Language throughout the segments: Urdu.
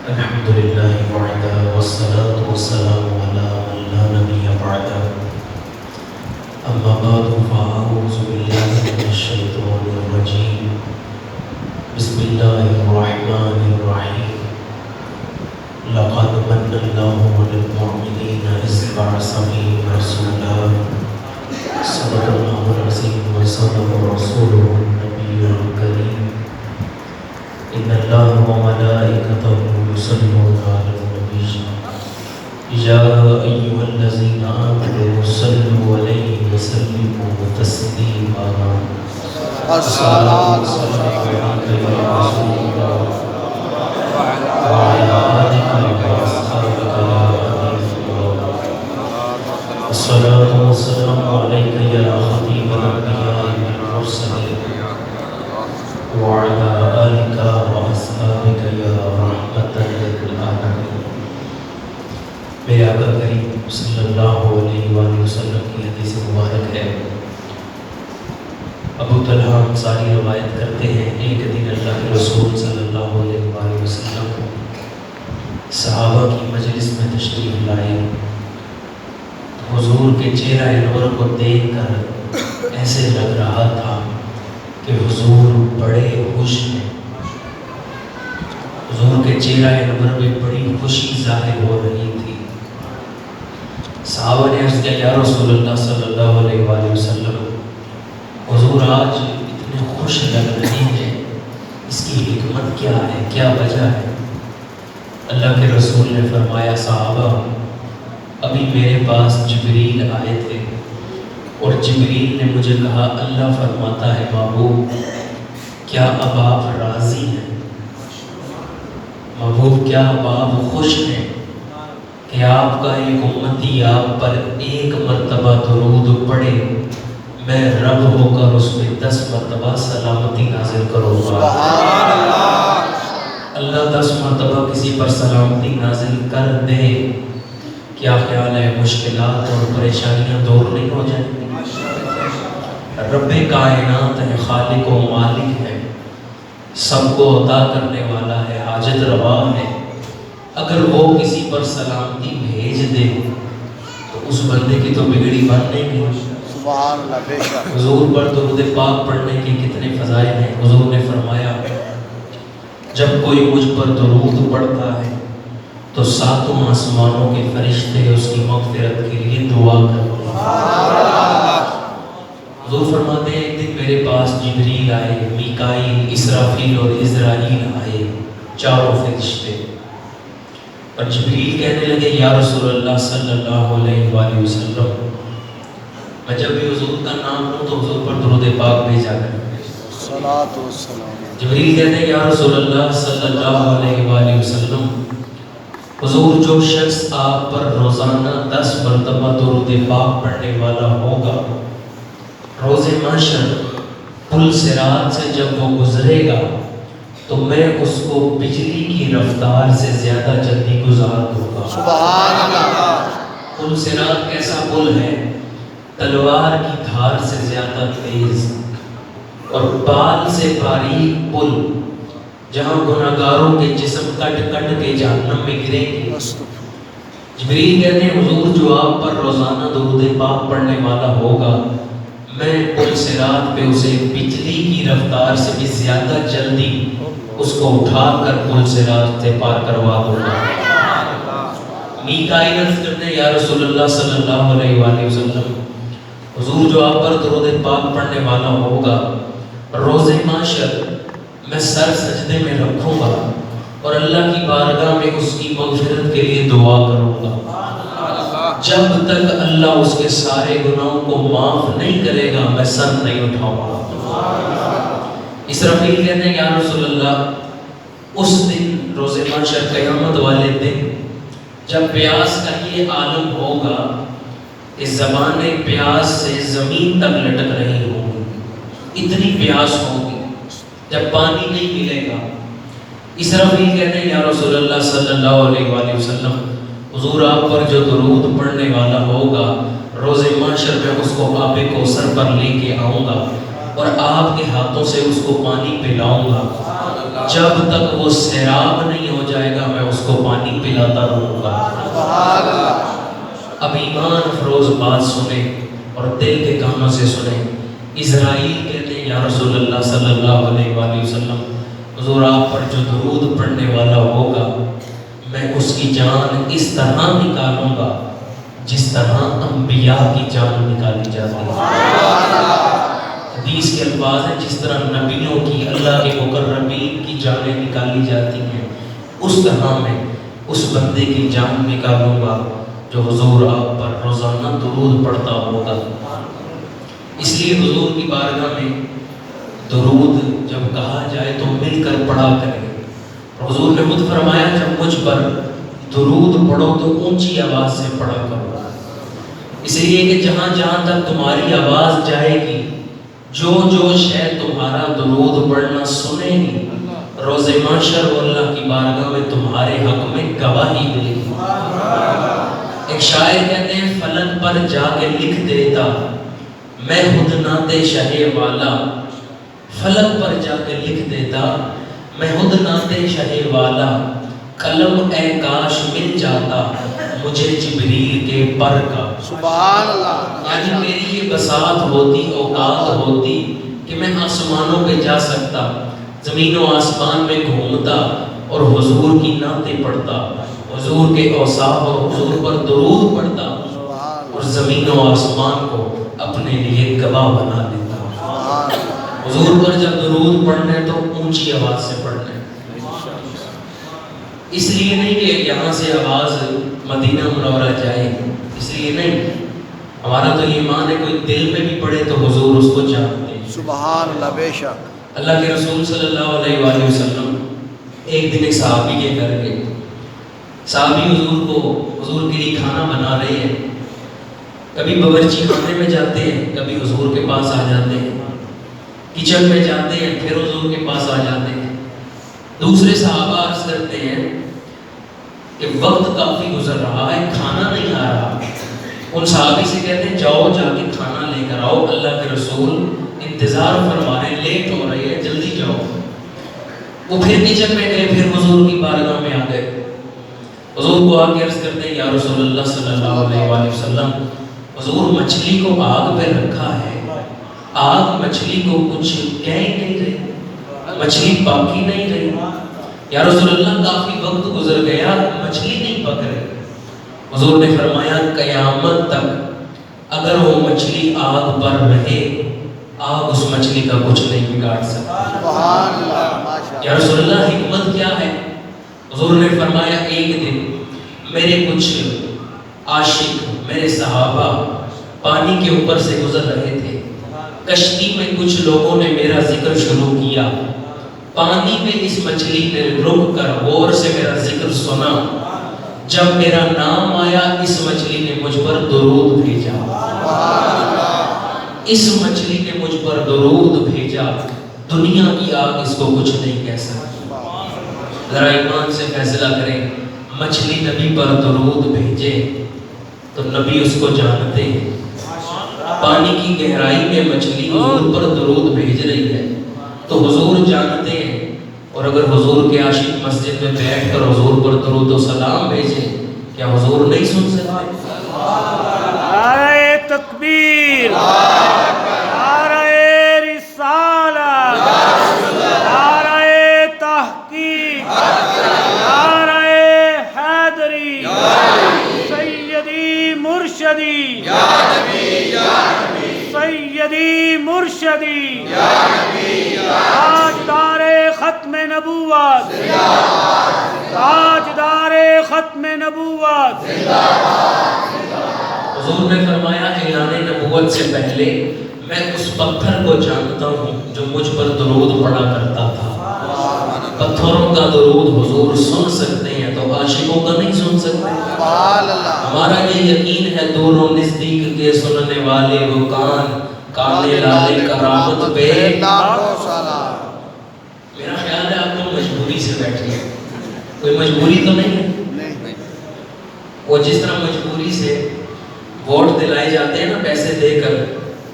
الحمد لله وحده والصلاة والسلام على من لا نبي بعده أما بعد فأعوذ بالله من الشيطان الرجيم بسم الله الرحمن الرحيم لقد من الله على المؤمنين إذ بعث فيهم رسولا صدق الله العظيم وصدق رسوله النبي الكريم إن الله وملائكته يصلون على النبي يا أيها الذين آمنوا صلوا عليه وسلموا تسليما الصلاة والسلام عليك يا رسول الله وعلى آلك وأصحابك يا حبيب الله الصلاة والسلام عليك يا خطيب الأنبياء والمرسلين وعلى آلك وأصحابك يا رحمة للعالمين میرے آقا کریم صلی اللہ علیہ وآلہ وسلم کی حدیث مبارک ہے، ابو طلحہ انصاری روایت کرتے ہیں ایک دن اللہ کے رسول صلی اللہ علیہ وآلہ وسلم صحابہ کی مجلس میں تشریف لائے، حضور کے چہرہ انور کو دیکھ کر ایسے لگ رہا تھا کہ حضور بڑے خوش ہیں، حضور کے چہرہ انور میں بڑی خوشی ظاہر ہو رہی تھی۔ صحابہ نے عرض کیا یا رسول اللہ صلی اللہ علیہ وآلہ وسلم، حضور آج اتنے خوش لگ رہے ہیں، اس کی حکمت کیا ہے، کیا وجہ ہے؟ اللہ کے رسول نے فرمایا صحابہ ابھی میرے پاس جبریل آئے تھے اور جبریل نے مجھے کہا اللہ فرماتا ہے محبوب کیا اب آپ راضی ہیں؟ محبوب کیا اب آپ خوش ہیں کہ آپ کا ایک امتی آپ پر ایک مرتبہ درود پڑھے، میں رب ہو کر اس میں 10 مرتبہ سلامتی نازل کروں گا۔ اللہ 10 مرتبہ کسی پر سلامتی نازل کر دے، کیا خیال ہے مشکلات اور پریشانیاں دور نہیں ہو جائیں گی؟ رب کائنات ہے، خالق و مالک ہے، سب کو عطا کرنے والا ہے، حاجت روا ہے، اگر وہ کسی پر سلامتی بھیج دے تو اس بندے کی تو بگڑی بات نہیں ہے۔ سبحان اللہ، بے شک۔ حضور پر درود پاک پڑھنے کے کتنے فضائل ہیں۔ حضور نے فرمایا جب کوئی مجھ پر درود پڑھتا ہے تو 7 آسمانوں کے فرشتے اس کی مغفرت کے لیے دعا کرتے ہیں۔ حضور فرماتے ہیں ایک دن میرے پاس جبریل آئے، میکائیل، اسرافیل اور عزرائیل آئے، 4 فرشتے، اور جبریل کہنے لگے یا رسول اللہ صلی اللہ علیہ وآلہ وسلم میں جب بھی حضور کا نام لوں تو حضور پر درود پاک بھیجا کریں۔ صلاۃ والسلام۔ جبریل کہتے ہیں یا رسول اللہ صلی اللہ علیہ وآلہ وسلم حضور جو شخص آپ پر روزانہ 10 مرتبہ درود پاک پڑھنے والا ہوگا، روز محشر پل صراط سے جب وہ گزرے گا تو میں اس کو بجلی کی رفتار سے زیادہ جلدی گزار دوں گا۔ سبحان اللہ۔ پل صراط کیسا پل ہے؟ تلوار کی دھار سے زیادہ تیز اور بال سے باریک پل، جہاں گناہگاروں کے جسم کٹ کٹ کے جہنم میں گریں گے۔ جبریل کہتے ہیں حضور جو آپ پر روزانہ درود پاک پڑھنے والا ہوگا، میں پل صراط پہ اسے بجلی کی رفتار سے بھی زیادہ جلدی اس کو اٹھا کر پل صراط سے پار کروا دوں گا۔ میکائیل عرض کرتے ہیں یا رسول اللہ صلی اللہ علیہ وآلہ وسلم حضور جو آپ پر درود پاک پڑھنے والا ہوگا، روز محشر میں سر سجدے میں رکھوں گا اور اللہ کی بارگاہ میں اس کی مغفرت کے لیے دعا کروں گا، جب تک اللہ اس کے سارے گناہوں کو معاف نہیں کرے گا میں سر نہیں اٹھاؤں گا۔ اسرافیل کہتے ہیں یا رسول اللہ اس دن روز محشر قیامت والے دن جب پیاس کا یہ عالم ہوگا کہ زبانیں پیاس سے زمین تک لٹک رہی ہوں گی، اتنی پیاس ہوگی جب پانی نہیں ملے گا۔ اسرافیل کہتے ہیں یا رسول اللہ صلی اللہ علیہ وآلہ وسلم حضور آپ پر جو درود پڑھنے والا ہوگا روز محشر میں اس کو آب کوثر پر لے کے آؤں گا اور آپ کے ہاتھوں سے اس کو پانی پلاؤں گا، جب تک وہ سیراب نہیں ہو جائے گا میں اس کھلاتا رہوں گا۔ سبحان اللہ۔ اب ایمان افروز بات سنیں اور دل کے کانوں سے سنیں۔ اسرائیل کہتے ہیں یا رسول اللہ صلی اللہ علیہ وآلہ وسلم، حضور آپ پر جو درود پڑھنے والا ہوگا میں اس کی جان اس طرح نکالوں گا جس طرح انبیاء کی جان نکالی جاتی ہے۔ حدیث کے الفاظ ہیں جس طرح نبیوں کی، اللہ کے مقربین کی جانیں نکالی جاتی ہیں، اس طرح میں اس بندے کی جان نکالوں گا جو حضور آپ پر روزانہ درود پڑھتا ہوگا۔ اس لیے حضور کی بارگاہ میں درود جب کہا جائے تو مل کر پڑھا کریں۔ حضور نے خود فرمایا جب مجھ پر درود پڑھو تو اونچی آواز سے پڑھا کرو، اس لیے کہ جہاں جہاں تک تمہاری آواز جائے گی، جو جو شے تمہارا درود پڑھنا سنے گی، روز محشر و اللہ کی بارگاہ میں تمہارے حق میں گواہی ملے گی۔ ایک شاعر کہتے ہیں فلک پر جا کے لکھ دیتا میں ہدنات شہ والا، فلک پر جا کے لکھ دیتا میں ہدنات شہ والا، قلم اے کاش مل جاتا مجھے جبریل کے پر کا۔ سبحان اللہ۔ یعنی میری یہ بساط ہوتی، اوقات ہوتی کہ میں آسمانوں پہ جا سکتا، زمین و آسمان میں گھومتا اور حضور کی نعتیں پڑھتا، حضور کے اوصاف اور حضور پر درود پڑھتا اور زمین و آسمان کو اپنے لیے گواہ بنا دیتا۔ حضور پر جب درود پڑھنے تو اونچی آواز سے پڑھنے، اس لیے نہیں کہ یہاں سے آواز مدینہ منورہ جائے، اس لیے نہیں، ہمارا تو یہ ایمان ہے کوئی دل میں بھی پڑھے تو حضور اس کو جانتے ہیں۔ سبحان اللہ، بے شک۔ اللہ کے رسول صلی اللہ علیہ وآلہ وسلم ایک دن ایک صحابی کے گھر گئے، صحابی حضور کے لیے کھانا بنا رہے ہیں، کبھی باورچی خانے میں جاتے ہیں، کبھی حضور کے پاس آ جاتے ہیں، کچن میں جاتے ہیں پھر حضور کے پاس آ جاتے ہیں۔ دوسرے صحابہ عرض کرتے ہیں کہ وقت کافی گزر رہا ہے، کھانا نہیں آ رہا۔ ان صحابی سے کہتے ہیں جاؤ جا کے کھانا لے کر آؤ، اللہ کے رسول انتظار فرما رہے ہیں، لیٹ ہو رہی ہے، جلدی جاؤ۔ وہ پھر کچن میں گئے، پھر حضور کی بارگاہ میں آ گئے، حضور کو آ کے عرض کرتے ہیں یا رسول اللہ صلی اللہ علیہ وآلہ وسلم، حضور مچھلی کو آگ پہ رکھا ہے، آگ مچھلی کو کچھ کہہ ہی نہیں رہی، مچھلی باقی نہیں رہی۔ یا رسول اللہ کافی وقت گزر گیا، مچھلی نہیں پک رہی۔ حضور نے فرمایا قیامت تک اگر وہ مچھلی آگ پر رہے، آگ اس مچھلی کا کچھ نہیں بگاڑ سکتی۔ سبحان اللہ۔ یا رسول اللہ حکمت کیا ہے؟ حضور نے فرمایا ایک دن میرے کچھ عاشق، میرے صحابہ پانی کے اوپر سے گزر رہے تھے، کشتی میں کچھ لوگوں نے میرا ذکر شروع کیا، پانی میں اس مچھلی نے رک کر غور سے میرا ذکر سنا، جب میرا نام آیا اس مچھلی نے مجھ پر درود بھیجا، اس مچھلی نے مجھ پر درود بھیجا، دنیا کی آگ اس کو کچھ نہیں کہہ سکتی۔ ذرا ایمان سے فیصلہ کریں، مچھلی نبی پر درود بھیجے تو نبی اس کو جانتے ہیں، پانی کی گہرائی میں مچھلی حضور پر درود بھیج رہی ہے تو حضور جانتے ہیں، اور اگر حضور کے عاشق مسجد میں بیٹھ کر حضور پر درود و سلام بھیجے، کیا حضور نہیں سن سکتے؟ نعرہ تکبیر، نعرہ رسالت، نعرہ تحقیق، نعرہ حیدری، سیدی مرشدی، سیدی مرشدی، تاجدار ختم نبوت، تاجدار ختم نبوت۔ حضور نے فرمایا اعلان نبوت سے پہلے میں اس پتھر کو جانتا ہوں جو مجھ پر درود پڑا کرتا تھا۔ پتھروں کا درود حضور سن سکتے ہیں تو عاشقوں کا نہیں سن سکتے۔ ہمارا یہ یقین ہے دوروں نزدیک کے سننے والے وہ کان، کانے لالے کرامت پہ لاکھوں سلام۔ میرا خیال ہے آپ لوگ مجبوری سے بیٹھے ہیں، کوئی مجبوری تو نہیں ہے؟ وہ جس طرح مجبوری سے ووٹ دلائے جاتے ہیں نا پیسے دے کر،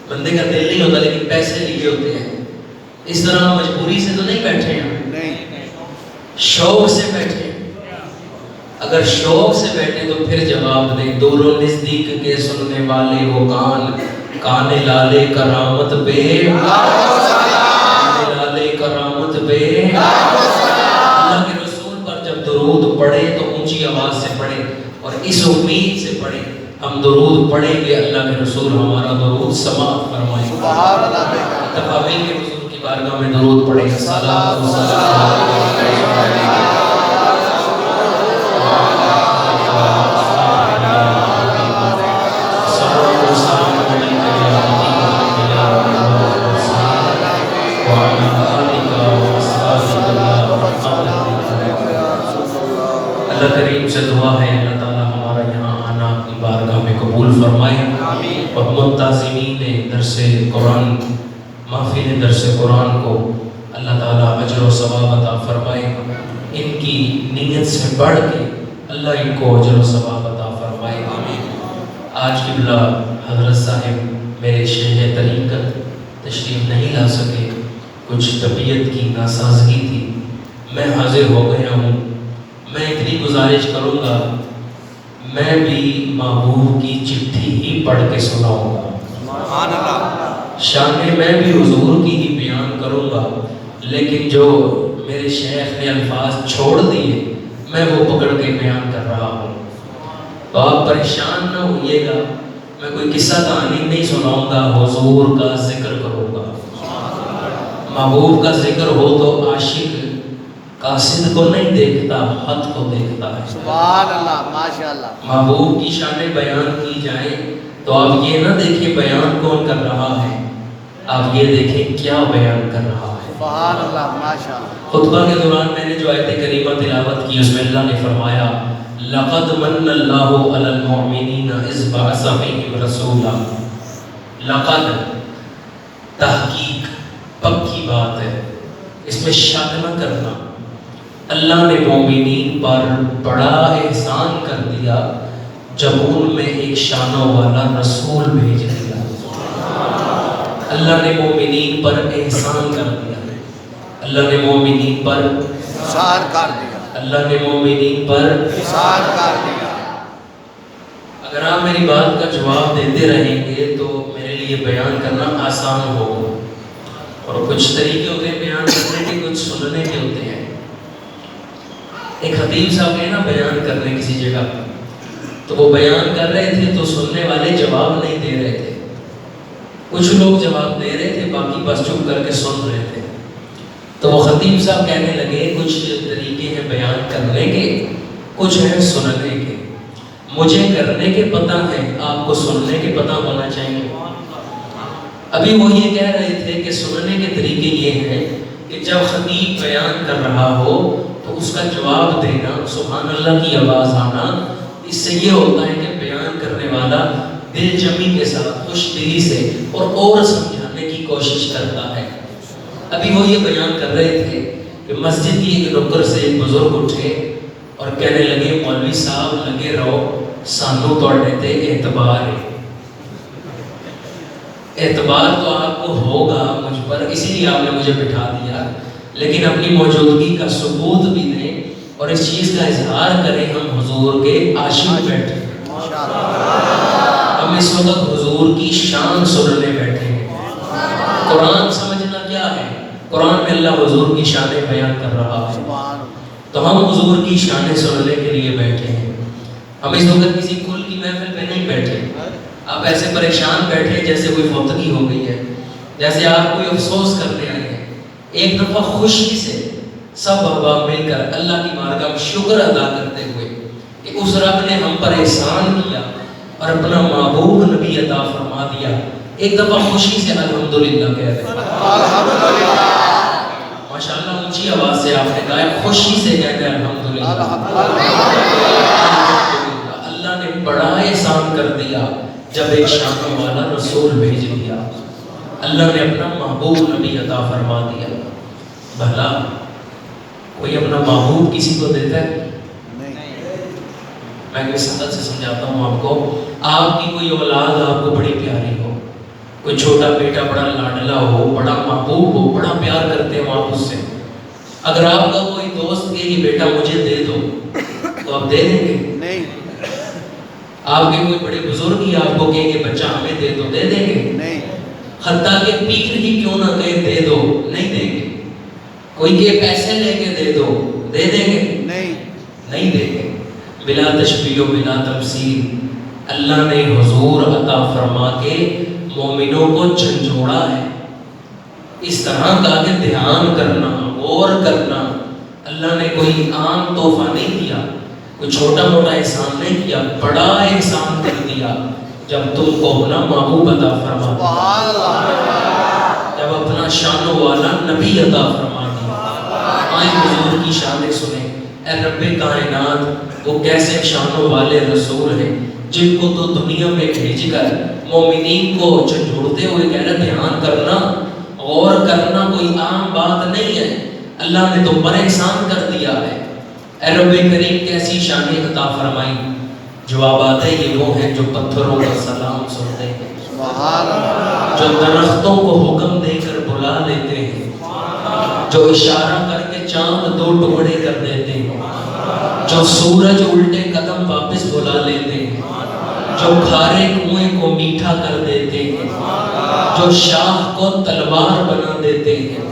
بندے کا دل نہیں ہوتا لیکن پیسے لیے ہوتے ہیں، اس طرح مجبوری سے تو نہیں بیٹھے ہیں، شوق سے بیٹھے ہیں۔ اگر شوق سے بیٹھے تو پھر جواب دیں. دور و نزدیک کے سننے والے وہ کان لالے کرامت بے، کان لالے کرامت بے. اللہ کے رسول پر جب درود پڑھے تو اونچی آواز سے پڑھے اور اس امید سے پڑھے ہم درود پڑھیں گے اللہ کے رسول ہمارا درود سماعت فرمائیں گے. سبحان اللہ بے شک. تقابل کے حضور کی بارگاہ میں درود پڑھیں گے. صلوات و سلام اللہ کریم سے دعا ہے اللہ تعالیٰ ہمارا یہاں آنا اپنی بارگاہ میں قبول فرمائے اور منتظمین درس قرآن محفل درس قرآن کو اللہ تعالیٰ اجر و ثواب عطا فرمائے. ان کی نیت سے بڑھ کے اللہ ان کو اجر و ثواب عطا فرمائے. آج قبلہ حضرت صاحب میرے شیخ طریقت تشریف نہیں لا سکے، کچھ طبیعت کی ناسازگی تھی. میں حاضر ہو گیا ہوں. میں اتنی گزارش کروں گا میں بھی محبوب کی چٹھی ہی پڑھ کے سناؤں گا. سبحان اللہ. شان میں بھی حضور کی ہی بیان کروں گا، لیکن جو میرے شیخ نے الفاظ چھوڑ دیے میں وہ پکڑ کے بیان کر رہا ہوں. تو آپ پریشان نہ ہوئیے گا. میں کوئی قصہ کہانی نہیں سناؤں گا، حضور کا ذکر کروں گا. محبوب کا ذکر ہو تو عاشق قاصد کو نہیں دیکھتا، حد کو دیکھتا ہے. سبحان اللہ. ماشاءاللہ. محبوب کی شان بیان کی جائے تو آپ یہ نہ دیکھیں بیان کون کر رہا ہے، آپ یہ دیکھیں کیا بیان کر رہا ہے. سبحان اللہ. ماشاءاللہ. خطبہ کے دوران میں نے جو آیت کریمہ تلاوت کی اس میں اللہ نے فرمایا لقد من اللہ علی المؤمنین اذ بعث فیہم رسولا. لقد تحقیق پکی بات ہے، اس میں شک نہ کرنا. اللہ نے مومنین پر بڑا احسان کر دیا جب ان میں ایک شانوں والا رسول بھیج دیا. اللہ نے مومنین پر احسان کر دیا. اللہ نے مومنین پر احسان کر دیا. اللہ نے مومنین پر احسان کر دیا. اگر آپ میری بات کا جواب دیتے رہیں گے تو میرے لیے بیان کرنا آسان ہوگا. اور کچھ طریقے ہوتے ہیں بیان کرنے کے، کچھ سننے کے ہوتے ہیں. ایک خطیب صاحب گئے نا بیان کرنے کسی جگہ پر، تو وہ بیان کر رہے تھے تو سننے والے جواب نہیں دے رہے تھے. کچھ لوگ جواب دے رہے تھے، باقی بس چپ کر کے سن رہے تھے. تو وہ خطیب صاحب کہنے لگے کچھ طریقے ہیں بیان کرنے کے، کچھ ہیں سننے کے. مجھے کرنے کے پتہ ہیں، آپ کو سننے کے پتہ ہونا چاہیے. ابھی وہ یہ کہہ رہے تھے کہ سننے کے طریقے یہ ہیں کہ جب خطیب بیان کر رہا ہو تو اس کا جواب دینا، سبحان اللہ کی آواز آنا. اس سے یہ ہوتا ہے کہ بیان کرنے والا دل جمی کے ساتھ خوش دلی سے اور سمجھانے کی کوشش کرتا ہے. ابھی وہ یہ بیان کر رہے تھے کہ مسجد کی ایک نکر سے ایک بزرگ اٹھے اور کہنے لگے مولوی صاحب لگے رہو، سانو توڑنے تے اعتبار ہے. اعتبار تو آپ کو ہوگا مجھ پر، اسی لیے آپ نے مجھے بٹھا دیا، لیکن اپنی موجودگی کا ثبوت بھی دیں اور اس چیز کا اظہار کریں ہم حضور کے عاشق بیٹھے. ہم اس وقت حضور کی شان سننے بیٹھے ہیں. قرآن سمجھنا کیا ہے؟ قرآن میں اللہ حضور کی شانیں بیان کر رہا ہے، تو ہم حضور کی شانیں سننے کے لیے بیٹھے ہیں. ہم اس وقت کسی کل کی محفل پہ نہیں بیٹھے. آپ ایسے پریشان بیٹھے جیسے کوئی فوتگی ہو گئی ہے، جیسے آپ کوئی افسوس کرنے آئے ہیں. ایک دفعہ خوشی سے سب احباب مل کر اللہ کی بارگاہ میں شکر ادا کرتے ہوئے کہ اس رب نے ہم پر احسان کیا اور اپنا محبوب نبی عطا فرما دیا، ایک دفعہ خوشی سے الحمدللہ کہہ دیں. ماشاءاللہ اونچی آواز سے آپ نے کہا ہے، خوشی سے کہتے ہیں الحمدللہ. اللہ نے بڑا احسان کر دیا جب ایک شان والا رسول بھیج دیا. اللہ نے اپنا محبوب نبی عطا فرما دیا. بھلا کوئی اپنا محبوب کسی کو دیتا ہے؟ میں کوئی سنت سے سمجھاتا ہوں آپ کو. آپ کی کوئی اولاد آپ کو بڑی پیاری ہو، کوئی چھوٹا بیٹا بڑا لاڈلا ہو، بڑا محبوب ہو، بڑا پیار کرتے ہو آپ اس سے. اگر آپ کا کوئی دوست کہ یہ بیٹا مجھے دے دو، تو تو آپ دے دیں گے؟ نہیں آپ کے کوئی بڑے بزرگ ہی آپ کو کہیں گے بچہ ہمیں دے دو، دے دیں گے؟ نہیں حتیٰ کہ پیر ہی کیوں نہ کہے دے دو، نہیں دیں گے؟ کوئی کہ پیسے لے کے دے دو، دے دیں گے؟ نہیں نہیں دیں گے۔ بلا تشبیہ و بلا تمثیل اللہ نے حضور عطا فرما کے مومنوں کو جھنجھوڑا ہے، اس طرح کا کہ دھیان کرنا، غور کرنا۔ اللہ نے کوئی عام تحفہ نہیں دیا، کوئی چھوٹا موٹا احسان نہیں کیا، بڑا احسان کر دیا جب تم کو اپنا محبوب عطا فرما دیا، سبحان اللہ جب اپنا شان والا نبی عطا فرما دیا۔ آئیں حضور کی شان سنیں۔ اے رب کائنات، وہ کیسے شان والے رسول ہیں جن کو تو دنیا میں بھیج کر مومنین کو جھنجھوڑتے ہوئے کہہ رہا دھیان کرنا، غور کرنا کوئی عام بات نہیں ہے، اللہ نے تو بڑا احسان کر دیا ہے۔ اے رب کریم کیسی شان عطا فرمائی۔ جوابات یہ وہ ہیں جو پتھروں کا سلام سنتے ہیں، سبحان اللہ جو درختوں کو حکم دے کر بلا لیتے ہیں، جو اشارہ کر کے چاند دو ٹکڑے کر دیتے ہیں، جو سورج الٹے قدم واپس بلا لیتے ہیں، جو کھارے کنویں کو میٹھا کر دیتے ہیں، جو شاہ کو تلوار بنا دیتے ہیں،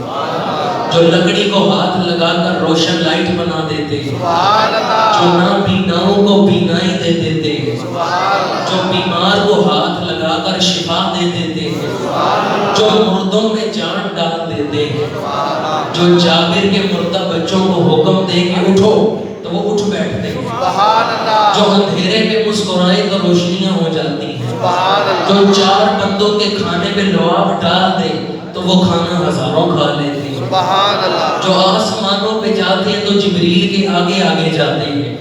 جو لکڑی کو ہاتھ لگا کر روشن لائٹ بنا دیتے ہیں، سبحان اللہ جو نابیناؤں کو بینائی دے دیتے ہیں، سبحان اللہ جو بیمار کو ہاتھ لگا کر شفا دے دیتے ہیں، جو مردوں میں جان ڈال دیتے ہیں، جو جابر کے مردہ بچوں کو حکم دے کے اٹھو تو وہ اٹھ بیٹھتے ہیں، سبحان اللہ جو اندھیرے میں مسکرائے تو روشنیاں ہو جاتی ہیں، سبحان اللہ جو چار بندوں کے کھانے میں لعاب ڈال دے تو وہ کھانا ہزاروں کھا لیتے ہیں، سبحان اللہ جو آسمانوں پہ جاتے ہیں تو جبریل کے آگے آگے جاتے ہیں،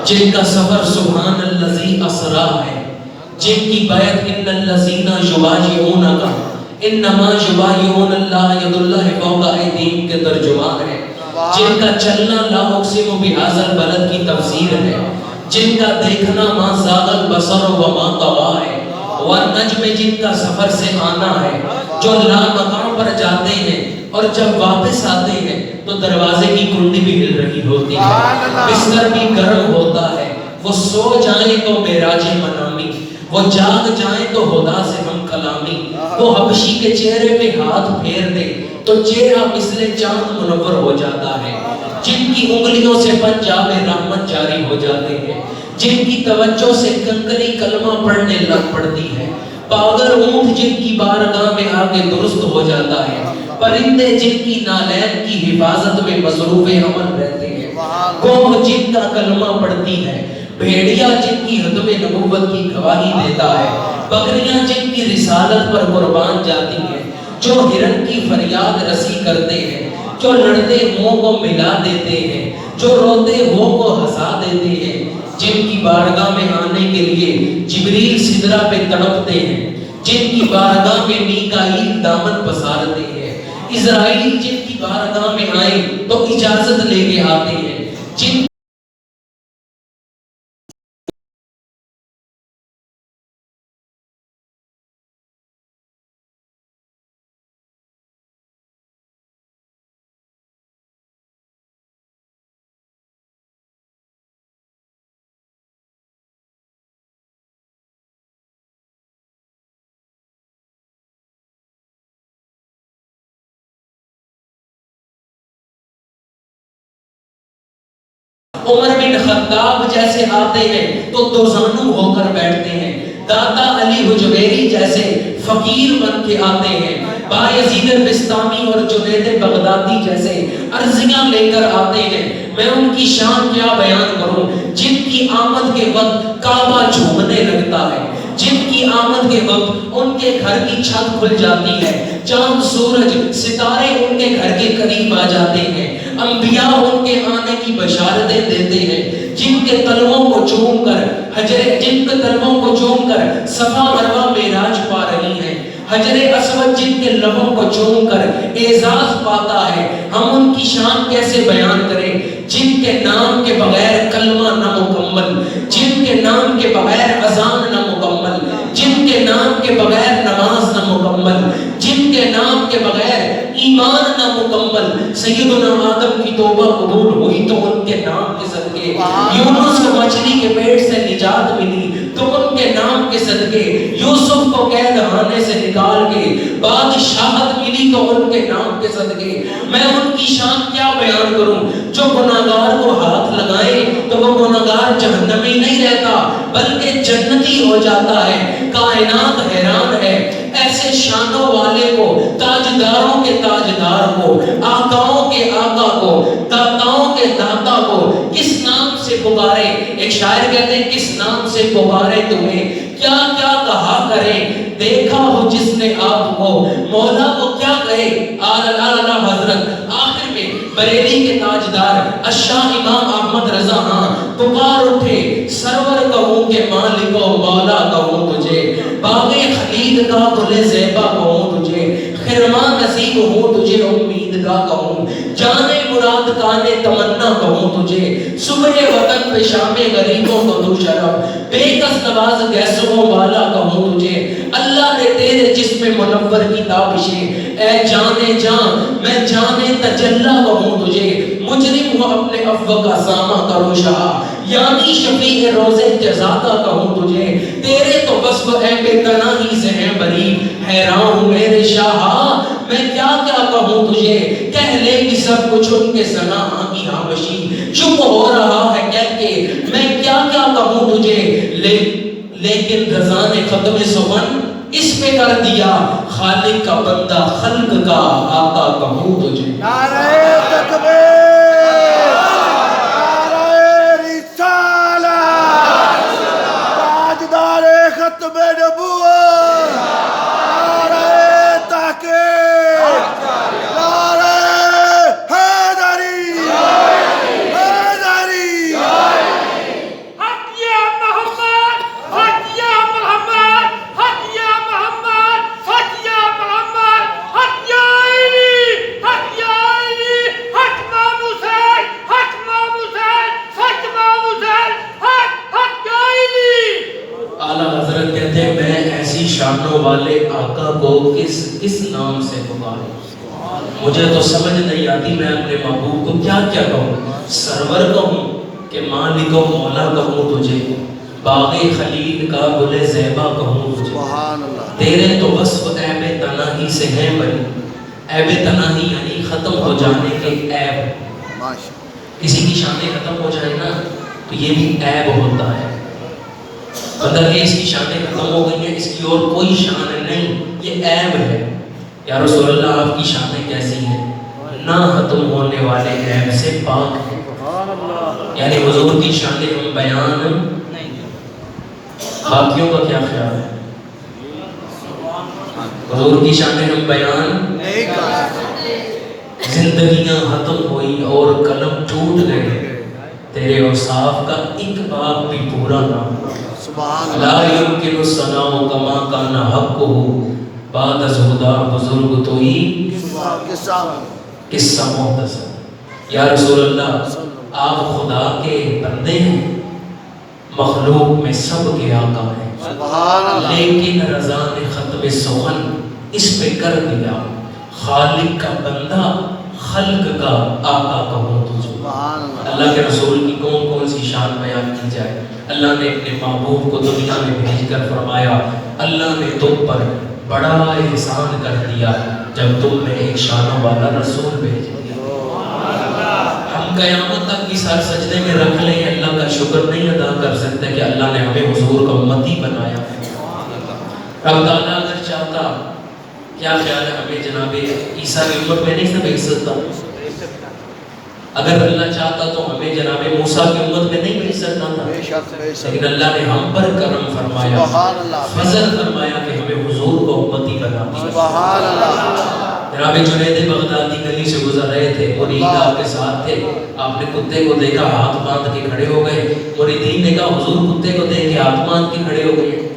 جن کا سفر سبحان الذی اسرا ہے، جن کی بیعت ان الذین یبایعون کا انما یبایعون اللہ ید اللہ فوق ایدیہم کے ترجمان ہے، جن کا چلنا لا اقسم بہذا البلد کی تفسیر ہے، جن کا دیکھنا ما زاغ البصر وما طغى ہے، والنجم جن کا سفر سے آنا ہے، جو لا مقام پر جاتے ہیں اور جب واپس آتے ہیں تو دروازے کی کنڈی بھی ہل رہی ہوتی ہے، بستر بھی گرم ہوتا ہے، وہ سو جائیں تو معراج منامی، وہ جاگ جائیں تو خدا سے ہم کلامی، وہ حبشی کے چہرے پہ ہاتھ پھیر دے تو چہرہ مثل چاند منور ہو جاتا ہے، جن کی انگلیوں سے پنجاب رحمت جاری ہو جاتے ہیں، جن کی توجہ سے کنکری کلمہ پڑھنے لگ پڑتی ہے، پاگل اونٹ جن کی بارگاہ میں آگے درست ہو جاتا ہے، پرندے جن کی نالین کی حفاظت میں مصروف عمل رہتے ہیں، کوہ جن کا کلمہ پڑھتی ہے، بھیڑیا جن کی حتم نبوت کی گواہی دیتا ہے، بکریاں جن کی رسالت پر قربان جاتی ہیں، جو ہرن کی فریاد رسی کرتے ہیں، جو لڑتے ہوں کو ملا دیتے ہیں، جو روتے ہوں کو ہنسا دیتے ہیں، جن کی بارگاہ میں آنے کے لیے جبریل سدرہ پہ تڑپتے ہیں، جن کی بارگاہ میں میکائیل دامن پسارتے ہیں، اسرائیل جن کی بارگاہ میں آئیں تو اجازت لے کے آتے ہیں، جن عمر بن خطاب جیسے آتے ہیں تو دوزانو ہو کر بیٹھتے ہیں، داتا علی حجویری جیسے فقیر بن کے آتے ہیں، بایزید بستامی اور جنید بغدادی جیسے عرضیاں لے کر آتے ہیں۔ میں ان کی شان کیا بیان کروں، جن کی آمد کے وقت کعبہ جھومنے لگتا ہے، جن کی آمد کے وقت ان کے گھر کی چھت کھل جاتی ہے، چاند سورج ستارے ان کے گھر کے قریب آ جاتے ہیں، انبیاء ان کے آنے کی بشارتیں دیتے ہیں، جن کے قلموں کو چوم کر صفا مروہ معراج پا رہی ہیں، حجر اسود جن کے لبوں کو چوم کر اعزاز پاتا ہے۔ ہم ان کی شان کیسے بیان کریں جن کے نام کے بغیر کلمہ نہ مکمل، جن کے نام کے بغیر اذان نہ مکمل، جن کے نام کے بغیر نماز نہ مکمل، جن کے نام کے بغیر ایمان نہ مکمل۔ سیدنا آدم کی توبہ قبول ہوئی تو ان کے نام کے صدقے گے. یونس کو مچھلی کے پیٹ سے نجات ملی تو ان کے نام کے صدقے. یوسف کو قید خانے سے نکال کے بادشاہت ملی تو ان کے نام کے صدقے. میں ان کی شان کیا بیان کروں. جو گناہگار کو ہاتھ لگائے تو وہ گناہگار جہنمی نہیں رہتا بلکہ جنتی ہو جاتا ہے. کائنات حیران ہے ایسے شانوں والے کو, تاجداروں کے تاجدار کو, آقاؤں کے آقا کو, داتاؤں کے داتا کو کس نام سے پکارے. ایک شاعر کہتے ہیں کس نام سے پکارے تمہیں, کیا کیا کہا کریں. دیکھا ہو جس نے آپ کو مولا کو کیا کہے. اعلیٰ حضرت آخر میں بریلی کے تاجدار الشاہ امام احمد رضا ہاں پکار اٹھے, سرور کہوں کہ مالک و مولا کہوں تجھے, باغ خلید کا گل زیبا کہوں تجھے, خرما نصیب ہوں تجھے امید کا کہوں, جانے مراد کانے تمنا کہوں تجھے, صبح وطن پہ شام غریبوں کو تو شرف, بے کس نواز گیسوں والا کہوں تجھے. اللہ نے تیرے جسم منور کی تابشیں, اے جانے جان میں جانے تجلا کہوں تجھے, مجرم ہو اپنے عفو کا سامہ کرو شاہ, یعنی شفیع روزے جزا کا کہوں تجھے. تیرے تو وصف اے بے تناہی سے ہیں بری, حیران ہوں میرے شاہ میں کیا کیا کہوں تجھے. کہہ لے گی سب کچھ ان کے ثنا کی خاموشی, چپ ہو رہا ہے کہہ کے میں کیا کیا کہوں تجھے. لیکن رضا نے ختم سخن اس پہ کر دیا, خالق کا بندہ خلق کا آقا کہوں تجھے. نعرہ تکبیر, نعرہ رسالہ, تاجدار ختم نبوت, نعرہ تحقیق, نعرہ حیدری, حیدری. حق یا محمد, حق یا محمد, حق یا محمد, حق یا محمد, حق یا علی, حق یا علی, حق امام حسین, حق امام حسین, حق امام حسین, حق یا علی. اعلیٰ حضرت کہتے ہیں میں ایسی شانوں والے آقا کو کس نام سے پکاروں. مجھے تو سمجھ نہیں آتی میں اپنے محبوب کو کیا کیا کہوں. سرور کہوں کہ مالک و مولا کہوں تجھے, باغ خلیل کا گل زیبا کہوں تجھے. سبحان اللہ. تیرے تو وصف عیب تناہی سے ہیں بری. عیب تناہی یعنی ختم ہو جانے کے عیب. ماشاءاللہ. کسی کی شانیں ختم ہو جائے نا تو یہ بھی عیب ہوتا ہے. بندہ کہ اس کی شانیں ختم ہو گئی ہیں, اس کی اور کوئی شان نہیں, یہ عیب ہے. یا رسول اللہ آپ کی شانیں کیسی ہیں, نہ ختم ہونے والے عیب سے پاک ہیں. یعنی حضور کی شانیں ہم بیان نہیں. باقیوں کا کیا خیال ہے؟ حضور کی شانیں ہم بیان نہیں کر سکتے. زندگیاں ختم ہوئی اور قلم ٹوٹ گئے, تیرے اوصاف کا ایک باب بھی پورا نہ ہوا. سبحان لا اللہ. يمكن الثناء كما كان حقه بعد از خدا بزرگ تو ہی قصہ مختصر. یا رسول اللہ آپ خدا کے بندے ہیں, مخلوق میں سب کے آقا ہیں, سبحان اللہ. لیکن رضا نے ختم سخن اس پہ کر دیا, خالق کا بندہ خلق کا آقا کہوں تجھے. سبحان اللہ. اللہ کے رسول کی کون کون سی شان بیان کی جائے. اللہ نے اپنے محبوب کو دنیا میں بھیج کر فرمایا اللہ نے تم پر بڑا احسان کر دیا جب تم نے ایک شانوں والا رسول بھیج دیا. ہم قیامت تک کی سر سجدے میں رکھ لیں, اللہ کا شکر نہیں ادا کر سکتے کہ اللہ نے ہمیں حضور کا امتی بنایا. رب تعالیٰ اگر چاہتا, کیا خیال ہے ہمیں جناب عیسیٰ کی امت میں نہیں سب عزت تھا. اگر اللہ چاہتا تو ہمیں جناب موسیٰ کی امت میں نہیں مل سکتا تھا, بے شک بے شک. لیکن اللہ نے ہم پر کرم فرمایا, سبحان اللہ. فضل فرمایا کہ ہمیں حضور کو امتی بنا دیا. سبحان اللہ. جناب جنید بغدادی گلی سے گزر رہے تھے, مرید آپ کے ساتھ تھے, آپ نے کتے کو دیکھا ہاتھ باندھ کے کھڑے ہو گئے. مریدین نے کہا حضور کتے کو دیکھ کے ہاتھ باندھ کے کھڑے ہو گئے.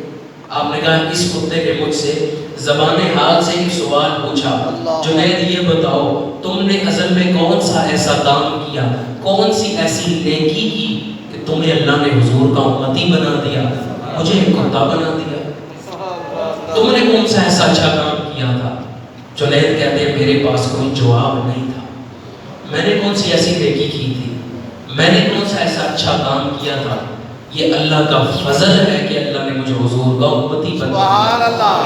آپ نے کہا اس کتے نے مجھ سے زبان حال سے ایک سوال پوچھا, جنید یہ بتاؤ تم نے اصل میں کون سا ایسا کام کیا, کون سی ایسی نیکی کی کہ تمہیں اللہ نے حضور کا امتی بنا دیا, مجھے ایک کتا بنا دیا, تم نے کون سا ایسا اچھا کام کیا تھا. جنید کہتے ہیں میرے پاس کوئی جواب نہیں تھا. میں نے کون سی ایسی نیکی کی تھی, میں نے کون سا ایسا اچھا کام کیا تھا؟ یہ اللہ کا فضل ہے کہ اللہ نے مجھے حضور کا امتی بنا سبحان دیا۔ اللہ،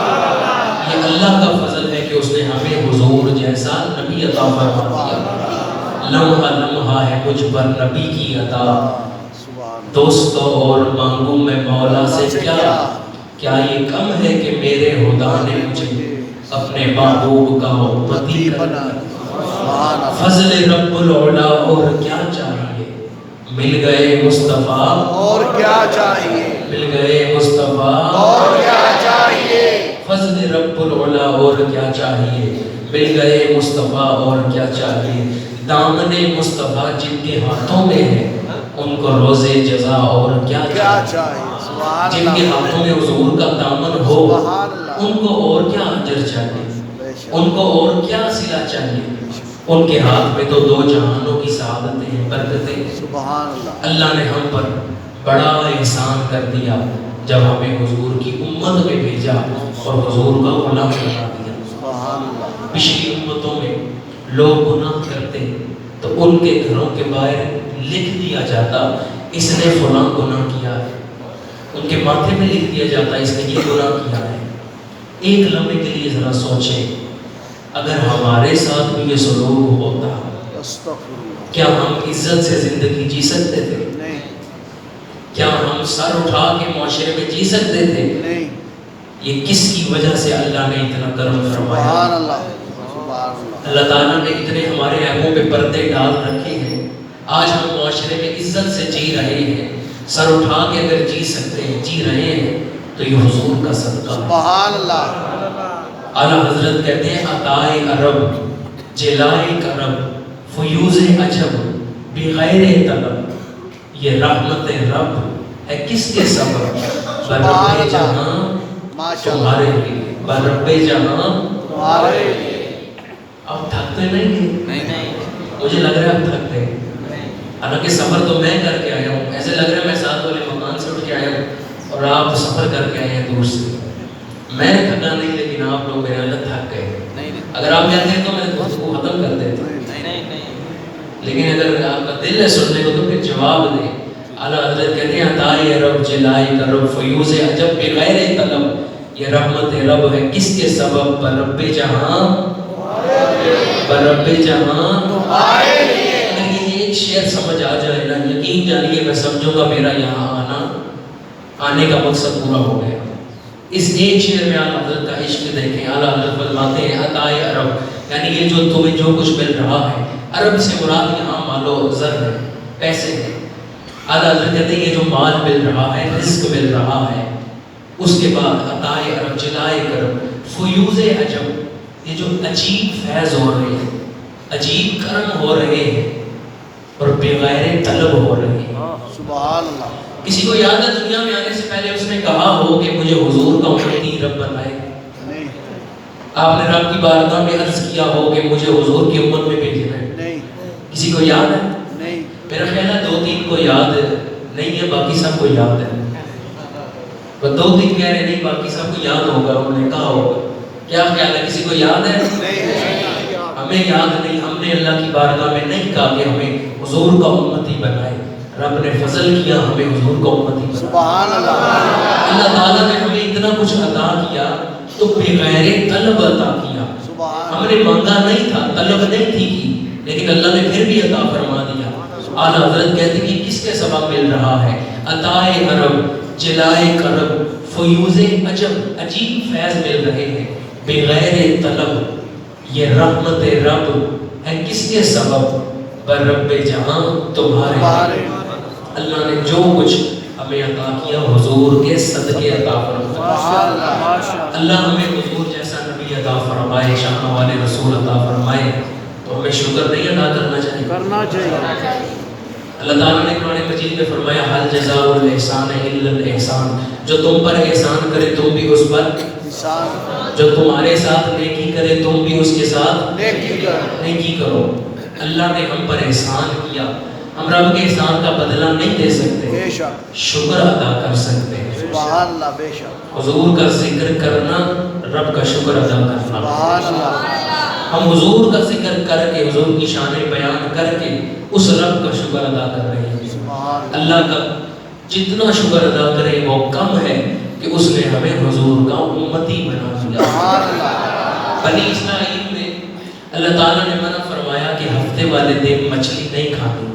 یہ اللہ کا فضل ہے کہ اس نے ہمیں حضور جیسا نبی عطا فرما دیا۔ لمحہ لمحہ ہے مجھ پر نبی کی عطا، سبحان دوستوں اور مانگوں میں مولا سے کیا یہ کم ہے کہ میرے خدا نے مجھے اپنے محبوب کا امتی بنا دیا۔ سبحان اللہ، فضل رب العلا اور کیا چاہیے، مل گئے مصطفیٰ اور کیا چاہیے، مل گئے مصطفیٰ اور کیا چاہیے، فضل رب العلا اور کیا چاہیے، مل گئے مصطفیٰ اور کیا چاہیے۔ دامن مصطفیٰ جن کے ہاتھوں میں ہے ان کو روزے جزا اور کیا چاہیے۔ چاہیے، سبحان جن کے اللہ، ہاتھوں میں حضور کا دامن ہو سبحان اللہ، ان کو اور کیا اجر چاہیے، بے شک، ان کو اور کیا صلہ چاہیے۔ ان کے ہاتھ میں تو دو جہانوں کی سعادتیں ہیں، برکتیں۔ سبحان اللہ، اللہ نے ہم پر بڑا احسان کر دیا جب ہمیں حضور کی امت میں بھیجا اور حضور کا غلام بنا دیا۔ سبحان اللہ، پچھلی امتوں میں لوگ گناہ کرتے تو ان کے گھروں کے باہر لکھ دیا جاتا اس نے فلاں گناہ کیا ہے، ان کے ماتھے میں لکھ دیا جاتا اس نے یہ گناہ کیا ہے۔ ایک لمحے کے لیے ذرا سوچیں، اگر ہمارے ساتھ بھی یہ سلوک ہوتا استغفر اللہ، کیا ہم عزت سے زندگی جی سکتے تھے؟ نہیں، کیا ہم سر اٹھا کے معاشرے میں جی سکتے تھے؟ نہیں، یہ کس کی وجہ سے اللہ نے اتنا کرم فرمایا؟ سبحان اللہ، سبحان اللہ، اللہ تعالیٰ نے اتنے ہمارے عیبوں پہ پردے ڈال رکھے ہیں، آج ہم معاشرے میں عزت سے جی رہے ہیں، سر اٹھا کے اگر جی سکتے ہیں، جی رہے ہیں تو یہ حضور کا صدقہ ہے۔ سبحان اللہ، اعلیٰ حضرت کہتے ہیں عطائے عرب جلائے کرب فیوز عجب بغیر طلب، یہ رحمت رب ہے کس کے سبب، برب جہاں ماشاء تمہارے اللہ، لیے، برب جہاں تمہارے لیے، اب تھکتے نہیں ہیں؟ مجھے لگ رہا ہے اب تھکتے ہیں، حالانکہ سفر تو میں کر کے آیا ہوں، ایسے لگ رہا ہے میں ساتھ والے مکان سے اٹھ کے آیا ہوں اور آپ سفر کر کے آئے ہیں دور سے۔ میں تھکا نہیں لیکن آپ لوگ میرے اللہ تھک گئے۔ اگر آپ کہتے ہیں تو میں گفتگو ختم کر دیتا، لیکن اگر آپ کا دل ہے سننے کو تو پھر جواب دیں۔ اعلیٰ حضرت کہتے ہیں عطائے رب جلائے کرب فیوز عجب بغیر طلب، یہ رحمت رب ہے کس کے سبب، برب جہاں برب جہاں تمہارے لیے، اگر یہ ایک شعر سمجھ آ جائے نا، یقین جانیے میں سمجھوں گا میرا یہاں آنے کا مقصد پورا ہو گیا۔ اس ایک شعر میں اعلیٰ حضرت کا عشق دیکھیں۔ اعلیٰ حضرت فرماتے ہیں عطائے عرب، یعنی یہ جو تمہیں جو کچھ مل رہا ہے، عرب سے مراد یہاں مال و زر ہے، پیسے ہیں۔ اعلیٰ حضرت کہتے ہیں یہ جو مال مل رہا ہے، رزق مل رہا ہے، اس کے بعد عطائے عرب جلائے کرم فیوز عجب، یہ جو عجیب فیض ہو رہے ہیں، عجیب کرم ہو رہے ہیں اور بغیر طلب ہو رہے ہیں۔ سبحان اللہ، کسی کو یاد ہے دنیا میں آنے سے پہلے اس نے کہا ہو کہ مجھے حضور کا امتی رب بنائے؟ نہیں، آپ نے رب کی بارگاہ میں عرض کیا ہو کہ مجھے حضور کی امت میں بھیجنا ہے؟ نہیں، کسی کو یاد ہے؟ نہیں، میرا خیال ہے 2-3 کو یاد نہیں ہے، باقی سب کو یاد ہے۔ وہ 2-3 کہہ رہے نہیں، باقی سب کو یاد ہوگا، انہوں نے کہا ہوگا۔ کیا خیال ہے کسی کو یاد ہے؟ ہمیں یاد نہیں، ہم نے اللہ کی بارگاہ میں نہیں کہا کہ ہمیں حضور کا امتی بنائے، رب نے فضل کیا ہمیں حضور کا امتی بنائے۔ سبحان اللہ، اللہ تعالیٰ نے ہمیں اتنا کچھ عطا کیا تو بغیر طلب عطا کیا۔ سبحان ہم نے مانگا نہیں تھا، طلب نہیں تھی کی، لیکن اللہ نے پھر بھی عطا فرما دیا۔ اعلیٰ حضرت کہتے ہیں کہ کس کے سبب مل رہا ہے، عطائے عرب جلائے کرب فیوز عجب، عجیب فیض مل رہے ہیں بغیر طلب، یہ رحمت رب ہے کس کے سبب، برب جہاں تمہارے۔ اللہ نے جو کچھ ہمیں عطا کیا حضور کے صدقے عطا فرمائے۔ اللہ ہمیں حضور جیسا نبی عطا فرمائے، شان والے رسول عطا فرمائے، تو ہمیں شکر نہیں ادا کرنا چاہیے؟ کرنا چاہیے۔ اللہ تعالیٰ نے قرآن مجید میں فرمایا حل جزاء الاحسان الا الاحسان، جو تم پر احسان کرے تم بھی اس پر، جو تمہارے ساتھ نیکی کرے تم بھی اس کے ساتھ نیکی کرو۔ اللہ نے ہم پر احسان کیا، ہم رب کے احسان کا بدلہ نہیں دے سکتے، شکر ادا کر سکتے ہیں۔ سبحان اللہ، بے شک، حضور کا ذکر کرنا، رب کا شکر ادا کرنا۔ سبحان اللہ، ہم حضور کا ذکر کر کے، حضور کی شان بیان کر کے اس رب کا شکر ادا کر رہے ہیں۔ اللہ کا جتنا شکر ادا کریں وہ کم ہے کہ اس نے ہمیں حضور کا امتی بنا دیا۔ بنی اسرائیل میں اللہ تعالیٰ نے منع فرمایا کہ ہفتے والے دن مچھلی نہیں کھانی،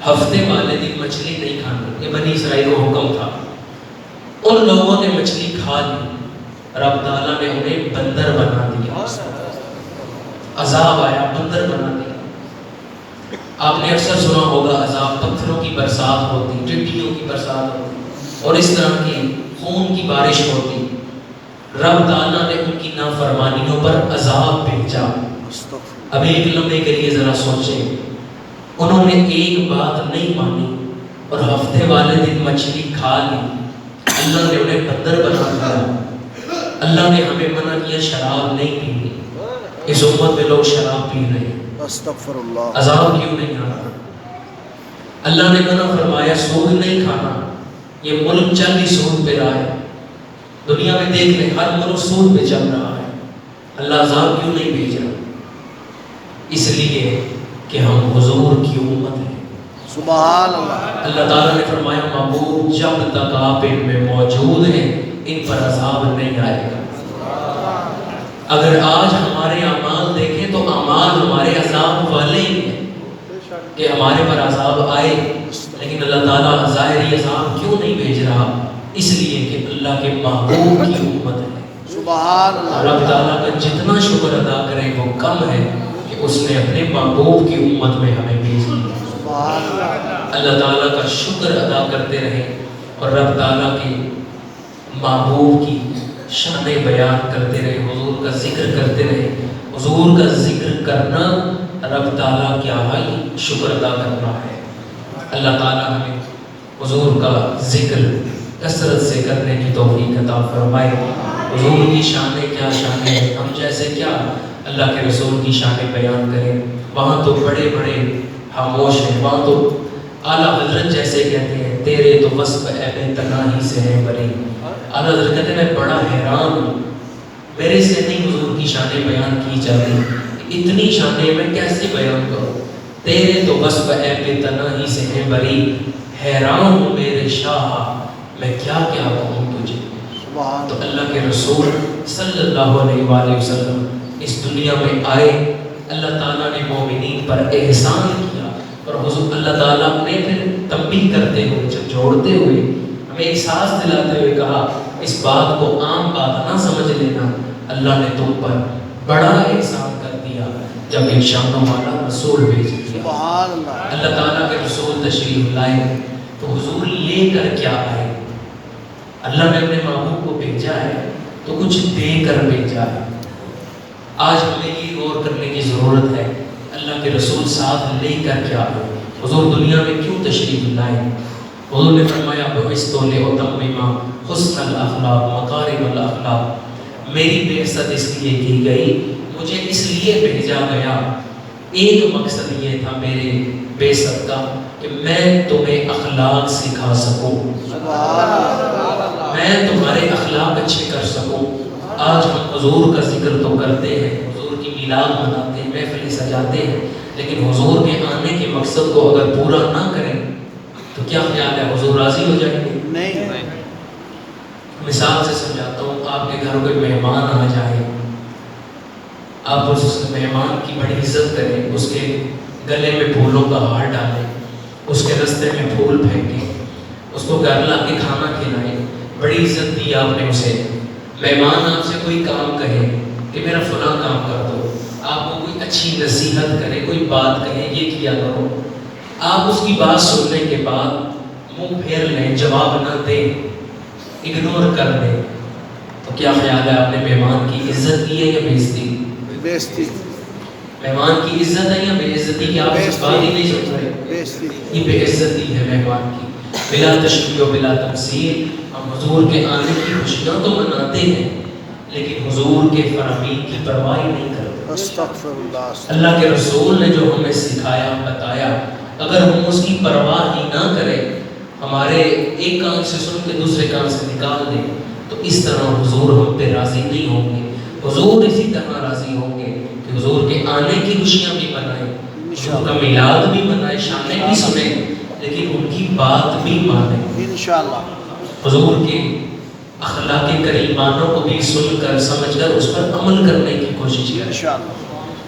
ہفتے والے دن مچھلی نہیں کھانی، یہ بنی اسرائیل کو حکم تھا۔ ان لوگوں نے مچھلی کھا لی، رب تعالیٰ نے انہیں بندر بنا دیا، عذاب آیا، بندر بنا دیا۔ آپ نے اکثر سنا ہوگا عذاب، پتھروں کی برسات ہوتی، ٹڈیوں کی برسات ہوتی اور اس طرح کی خون کی بارش ہوتی۔ رب تعالیٰ نے ان کی نافرمانیوں پر عذاب بھیجا۔ اب ایک لمحے کے لیے ذرا سوچیں، انہوں نے ایک بات نہیں مانی اور ہفتے والے دن مچھلی کھا لی، اللہ نے انہیں بندر بنا دیا۔ اللہ نے ہمیں منع کیا شراب نہیں پینی، اس امت میں لوگ شراب پی رہے ہیں، استغفر اللہ، عذاب کیوں نہیں آ رہا؟ اللہ نے منع فرمایا سود نہیں کھانا، یہ ملک چل ہی سود پہ رہا ہے، دنیا میں دیکھ لیں ہر ملک سود پہ چل رہا ہے، اللہ عذاب کیوں نہیں بھیج رہا؟ اس لیے کہ ہم حضور کی امت ہیں۔ سبحان اللہ۔ اللہ تعالیٰ نے فرمایا محبوب جب تک آپ ان میں موجود ہیں ان پر عذاب نہیں آئے گا۔ اگر آج ہمارے اعمال دیکھیں تو اعمال ہمارے عذاب والے ہی ہیں کہ ہمارے پر عذاب آئے، لیکن اللہ تعالیٰ ظاہری عذاب کیوں نہیں بھیج رہا؟ اس لیے کہ اللہ کے محبوب کی امت ہے۔ سبحان اللہ۔ رب تعالیٰ کا جتنا شکر ادا کریں وہ کم ہے کہ اس نے اپنے محبوب کی امت میں ہمیں بھیج دیا۔ سبحان اللہ۔ اللہ تعالیٰ کا شکر ادا کرتے رہیں اور رب تعالیٰ کے محبوب کی شان بیان کرتے رہیں، حضور کا ذکر کرتے رہیں۔ حضور کا ذکر کرنا رب تعالیٰ کیا ہے شکر ادا کرنا ہے۔ اللہ تعالیٰ ہمیں حضور کا ذکر کثرت سے کرنے کی توفیق عطا فرمائے۔ حضور کی شان کیا شان ہے، ہم جیسے کیا اللہ کے رسول کی شان بیان کریں؟ وہاں تو بڑے بڑے خاموش ہیں، وہاں تو اعلیٰ حضرت جیسے کہتے ہیں تیرے تو وصف اہل تنہائی سے ہے بری۔ اعلیٰ حضرت کہتے ہیں میں بڑا حیران ہوں، میرے سے نہیں حضور کی شان بیان کی جاتی، اتنی شانیں میں کیسے بیان کروں؟ تیرے تو وصف اہل تنہائی سے ہے بری، حیران ہوں میرے شاہ میں کیا کیا کہوں تجھے۔ تو اللہ کے رسول صلی اللہ علیہ وآلہ وسلم اس دنیا میں آئے، اللہ تعالیٰ نے مومنین پر احسان کیا اور حضور اللہ تعالیٰ نے پھر تنبیہ کرتے ہوئے جھنجھوڑتے ہوئے ہمیں احساس دلاتے ہوئے کہا اس بات کو عام بات نہ سمجھ لینا، اللہ نے تم پر بڑا احسان کر دیا جب ایک شانوں والا رسول بھیج دیا۔ اللہ تعالیٰ کے رسول تشریف لائے تو حضور لے کر کیا آئے؟ اللہ نے اپنے محبوب کو بھیجا ہے تو کچھ دے کر بھیجا ہے۔ آج ہمیں یہ غور کرنے کی ضرورت ہے اللہ کے رسول ساتھ لے کر کیا آئے؟ حضور دنیا میں کیوں تشریف لائے؟ حضور نے فرمایا بعثت لأتمم حسن الاخلاق مکارم الاخلاق، میری بعثت اس لیے کی گئی، مجھے اس لیے بھیجا گیا، ایک مقصد یہ تھا میرے بعثت کا کہ میں تمہیں اخلاق سکھا سکوں، میں تمہارے اخلاق اچھے کر سکوں۔ آج ہم حضور کا ذکر تو کرتے ہیں، حضور کی میلاد مناتے ہیں، محفلیں سجاتے ہیں، لیکن حضور کے آنے کے مقصد کو اگر پورا نہ کریں تو کیا خیال ہے حضور راضی ہو جائیں گے؟ نہیں۔ مثال سے سمجھاتا ہوں، آپ کے گھر کوئی مہمان آ جائے، آپ اس مہمان کی بڑی عزت کریں، اس کے گلے میں پھولوں کا ہار ڈالیں، اس کے رستے میں پھول پھینکیں، اس کو گھر لا کے کھانا کھلائیں، بڑی عزت دی آپ نے اسے۔ مہمان آپ سے کوئی کام کہے کہ میرا فلاں کام کر دو، آپ کو کوئی اچھی نصیحت کرے، کوئی بات کہے یہ کیا کرو، آپ اس کی بات سننے کے بعد منہ پھیر لیں، جواب نہ دیں، اگنور کر دیں، تو کیا خیال ہے آپ نے مہمان کی عزت کی ہے یا بے عزتی؟ بےعزتی۔ مہمان کی عزت ہے یا بے عزتی کی؟ آپ اس بات ہی نہیں سن رہے، بےعزتی۔ یہ بے عزتی ہے مہمان کی، بلا تشبیہ و بلا تمثیل۔ ہم حضور کے آنے کی خوشیاں تو مناتے ہیں لیکن حضور کے فرامین کی پرواہ نہیں کرتے۔ استغفر اللہ۔ اللہ کے رسول نے جو ہمیں سکھایا بتایا، اگر ہم اس کی پرواہ ہی نہ کریں، ہمارے ایک کان سے سن کے دوسرے کان سے نکال دیں، تو اس طرح حضور ہم پہ راضی نہیں ہوں گے۔ حضور اسی طرح راضی ہوں گے کہ حضور کے آنے کی خوشیاں بھی منائیں، حضور کا میلاد بھی منائیں، شانیں بھی سنیں، لیکن ان کی بات بھی مانیں، انشاءاللہ حضور کے اخلاق کریمانوں کو بھی سن کر سمجھ کر اس پر عمل کرنے کی کوشش کریں۔ انشاءاللہ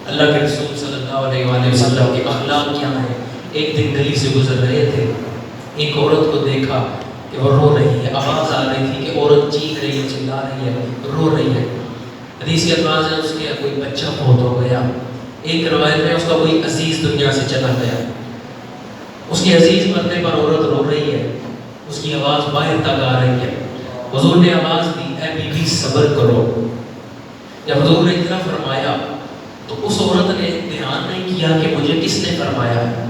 اللہ کے رسول صلی اللہ علیہ وآلہ وسلم کے اخلاق کیا ہیں؟ ایک دن گلی سے گزر رہے تھے، ایک عورت کو دیکھا کہ وہ رو رہی ہے، آواز آ رہی تھی کہ عورت چیخ رہی ہے، چلا رہی ہے، رو رہی ہے۔ حدیث کے الفاظ ہے اس کے کوئی بچہ فوت ہو گیا، ایک روایت میں اس کا کوئی عزیز دنیا سے چلا گیا۔ اس کے عزیز مرنے پر عورت رو رہی ہے، اس کی آواز باہر تک آ رہی ہے۔ حضور نے آواز دی، اے بی بی صبر کرو۔ جب حضور نے اتنا فرمایا تو اس عورت نے دھیان نہیں کیا کہ مجھے کس نے فرمایا ہے،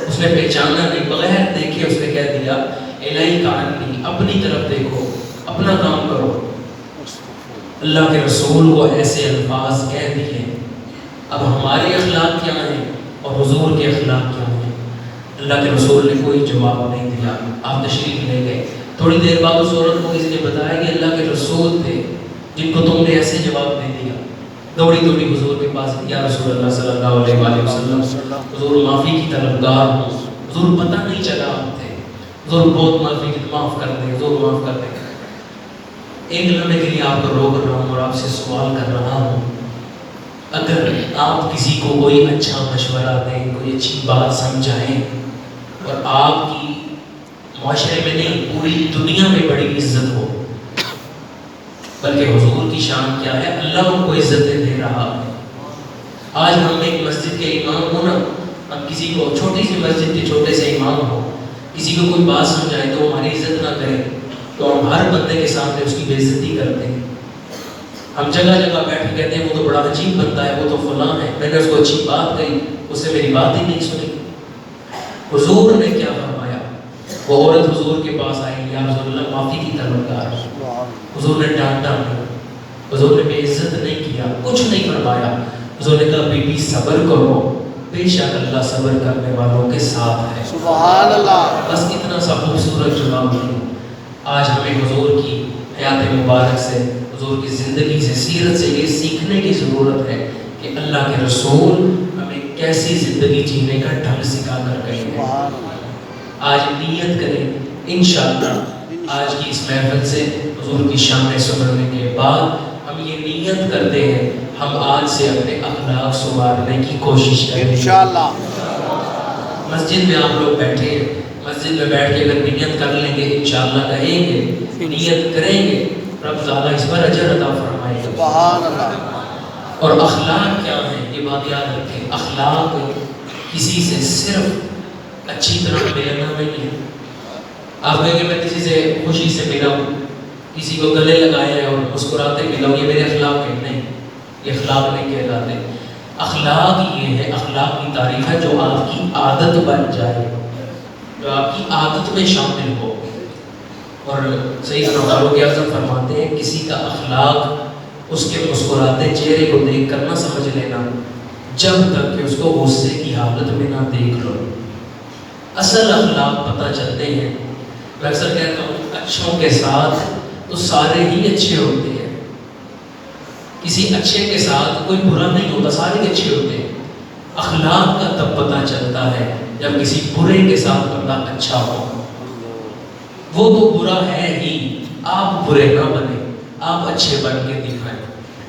اس نے پہچانا نہیں، بغیر دیکھے اس نے کہہ دیا الہی کانی، اپنی طرف دیکھو، اپنا کام کرو۔ اللہ کے رسول کو ایسے الفاظ کہہ دیے۔ اب ہمارے اخلاق کیا ہیں اور حضور کے اخلاق کیا ہیں؟ اللہ کے رسول نے کوئی جواب نہیں دیا، آپ تشریف لے گئے۔ تھوڑی دیر بعد اس عورت کو کسی نے بتایا کہ اللہ کے رسول تھے جن کو تم نے ایسے جواب دے دیا۔ دوڑی دوڑی حضور کے پاس، یا رسول اللہ صلی اللہ علیہ وآلہ وسلم، حضور معافی کی طلبگار ہوں، حضور پتہ نہیں چلا آپ تھے، حضور بہت معاف کر دیں، حضور معاف کر دیں۔ ایک لمحے کے لیے آپ کو روک رہا ہوں اور آپ سے سوال کر رہا ہوں، اگر آپ کسی کو کوئی اچھا مشورہ دیں، کوئی اچھی بات سمجھائیں اور آپ کی معاشرے میں نہیں پوری دنیا میں بڑی عزت ہو، بلکہ حضور کی شان کیا ہے، اللہ ان کو عزتیں دے رہا ہے۔ آج ہم ایک مسجد کے امام ہو نا، ہم کسی کو چھوٹی سی مسجد کے چھوٹے سے امام ہو، کسی کو کوئی بات سمجھائے تو ہماری عزت نہ کریں تو ہم ہر بندے کے سامنے اس کی بے عزتی کرتے ہیں۔ ہم جگہ جگہ بیٹھ کے کہتے ہیں وہ تو بڑا عجیب بندہ ہے، وہ تو فلاں ہے، میں نے اس کو اچھی بات کہی، اس سے میری بات ہی نہیں سنی۔ حضور نے کیا فرمایا؟ وہ عورت حضور کے پاس آئی، یا رسول اللہ معافی کی طلبگار۔ حضور نے ڈانٹا نہیں، حضور نے بے عزت نہیں کیا، کچھ نہیں فرمایا۔ حضور نے کہا بی بی صبر کرو، بے شک اللہ صبر کرنے والوں کے ساتھ ہے۔ سبحان اللہ۔ بس اتنا سا خوبصورت جواب دیا۔ آج ہمیں حضور کی حیات مبارک سے، حضور کی زندگی سے، سیرت سے یہ سیکھنے کی ضرورت ہے کہ اللہ کے رسول ہمیں کیسی زندگی جینے کا ڈھنگ سکھا کر گئے ہیں۔ آج نیت کریں انشاءاللہ آج کی اس محفل سے حضور کی شان سننے کے بعد ہم یہ نیت کرتے ہیں، ہم آج سے اپنے اخلاق سنوارنے کی کوشش کریں انشاءاللہ۔ مسجد میں آپ لوگ بیٹھے ہیں، مسجد میں بیٹھ کے اگر نیت کر لیں گے انشاءاللہ کہیں گے، نیت کریں گے، رب تعالیٰ اس پر اجر عطا فرمائے گا۔ سبحان اللہ۔ اور اخلاق کیا ہے یہ بات یاد رکھیں، اخلاق کسی سے صرف اچھی طرح ملنا نہیں ہے۔ آپ کہیں کہ میں کسی سے خوشی سے ملا ہوں، کسی کو گلے لگایا ہے اور مسکراتے ملا ہوں، یہ میرے اخلاق ہے، نہیں، یہ اخلاق نہیں کہلاتے۔ اخلاق یہ ہے، اخلاق کی تعریف ہے جو آپ کی عادت بن جائے، جو آپ کی عادت میں شامل ہو۔ اور سیدنا فاروق اعظم فرماتے ہیں کسی کا اخلاق اس کے مسکراتے چہرے کو دیکھ کر نہ سمجھ لینا جب تک کہ اس کو غصے کی حالت میں نہ دیکھ لو۔ اصل اخلاق پتہ چلتے ہیں، میں اکثر کہتا ہوں اچھوں کے ساتھ تو سارے ہی اچھے ہوتے ہیں، کسی اچھے کے ساتھ کوئی برا نہیں ہوتا، سارے اچھے ہوتے ہیں۔ اخلاق کا تب پتہ چلتا ہے جب کسی برے کے ساتھ بندہ اچھا ہو۔ وہ تو برا ہے ہی، آپ برے نہ بنے، آپ اچھے بن کے دکھائیں۔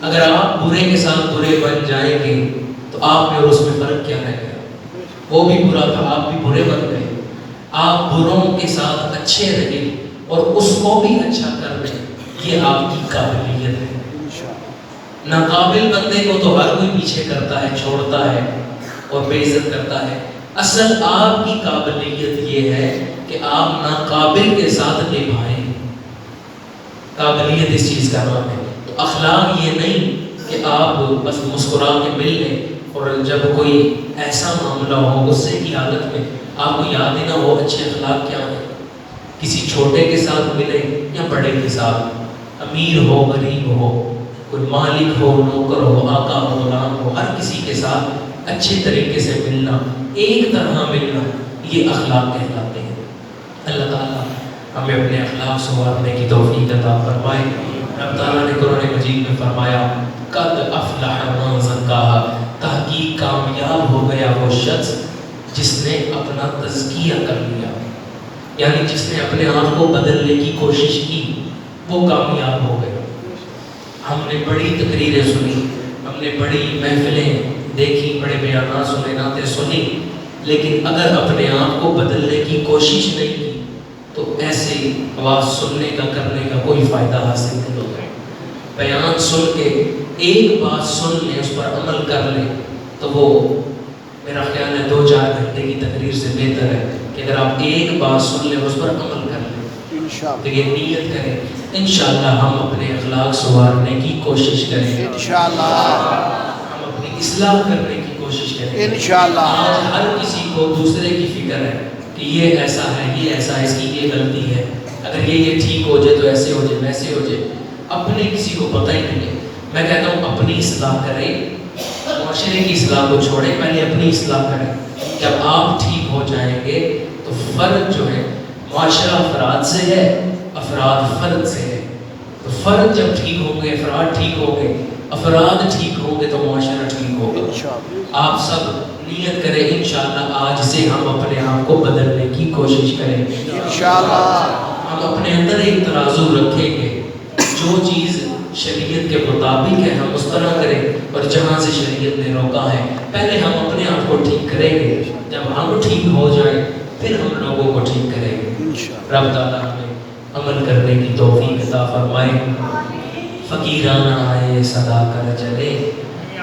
اگر آپ برے کے ساتھ برے بن جائیں گے تو آپ میں اور اس میں فرق کیا رہ گیا؟ وہ بھی برا تھا، آپ بھی برے بن گئے۔ آپ بروں کے ساتھ اچھے رہیں اور اس کو بھی اچھا کر دیں، یہ آپ کی قابلیت ہے۔ ناقابل بندے کو تو ہر کوئی پیچھے کرتا ہے، چھوڑتا ہے اور بے عزت کرتا ہے۔ اصل آپ کی قابلیت یہ ہے کہ آپ ناقابل کے ساتھ نبھائیں، قابلیت اس چیز کا نام ہے۔ تو اخلاق یہ نہیں کہ آپ بس مسکرا کے مل لیں اور جب کوئی ایسا معاملہ ہو غصے کی حالت میں آپ کو یاد ہی نہ ہو اچھے اخلاق کیا ہیں۔ کسی چھوٹے کے ساتھ ملیں یا بڑے کے ساتھ، امیر ہو غریب ہو، کوئی مالک ہو نوکر ہو، آقا ہو غلام ہو، ہر کسی کے ساتھ اچھے طریقے سے ملنا، ایک طرح ملنا، یہ اخلاق کہلاتے ہیں۔ اللہ تعالیٰ ہمیں اپنے اخلاق سنوارنے کی توفیق عطا فرمائے۔ رب تعالیٰ نے قرآن مجید میں فرمایا قد افلح من زکاہا، تحقیق کامیاب ہو گیا وہ شخص جس نے اپنا تزکیہ کر لیا، یعنی جس نے اپنے آپ کو بدلنے کی کوشش کی وہ کامیاب ہو گیا۔ ہم نے بڑی تقریریں سنی، ہم نے بڑی محفلیں دیکھی، بڑے بیانات سنے، نعتیں سنی، لیکن اگر اپنے آپ کو بدلنے کی کوشش نہیں کی تو ایسے آواز سننے کا کرنے کا کوئی فائدہ حاصل نہیں ہوگا۔ بیان سن کے ایک بات سن لیں، اس پر عمل کر لیں تو وہ میرا خیال ہے 2-4 گھنٹے کی تقریر سے بہتر ہے کہ اگر آپ ایک بات سن لیں اس پر عمل کر لیں۔ تو یہ نیت کریں، انشاءاللہ ہم اپنے اخلاق سنوارنے کی کوشش کریں، انشاءاللہ ہم اپنی اصلاح کرنے کی کوشش کریں۔ انشاءاللہ آج ہر کسی کو دوسرے کی فکر ہے کہ یہ ایسا ہے، یہ ایسا ہے، اس کی یہ غلطی ہے، اگر یہ ٹھیک ہو جائے تو ایسے ہو جائے، ویسے ہو جائے، اپنے کسی کو پتہ ہی نہیں ہے۔ میں کہتا ہوں اپنی اصلاح کریں، معاشرے کی اصلاح کو چھوڑیں، پہلے اپنی اصلاح کریں۔ جب آپ ٹھیک ہو جائیں گے تو فرد جو ہے معاشرہ افراد سے ہے، افراد فرد سے ہے، تو فرد جب ٹھیک ہوں گے، افراد ٹھیک ہوں گے، افراد ٹھیک ہوں گے تو معاشرہ ٹھیک ہوگا۔ آپ سب نیت کریں انشاءاللہ آج سے ہم اپنے آپ کو بدلنے کی کوشش کریں گے، انشاءاللہ ہم اپنے اندر ایک ترازو رکھیں گے، جو چیز شریعت کے مطابق ہے ہم اس طرح کریں، اور جہاں سے شریعت نے روکا ہے پہلے ہم اپنے آپ کو ٹھیک کریں گے، جب ہم ٹھیک ہو جائیں پھر ہم لوگوں کو ٹھیک کریں گے۔ رب تعالیٰ ہمیں عمل کرنے کی توفیق عطا فرمائے۔ فقیرانہ آئے صدا کر چلے،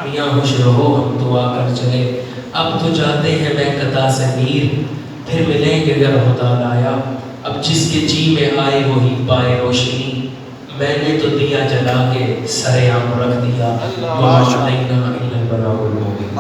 میاں خوش رہو ہم دعا کر چلے، اب تو جاتے ہیں میں قطع سے میر، پھر ملیں گے گر خدا لایا، اب جس کے جی میں آئے وہی پائے روشنی، میں نے تو دیا جلا کے سر عام رکھ دیا، وَمَا عَلَيْنَا إِلَّا الْبَلَاغُ الْمُبِينُ۔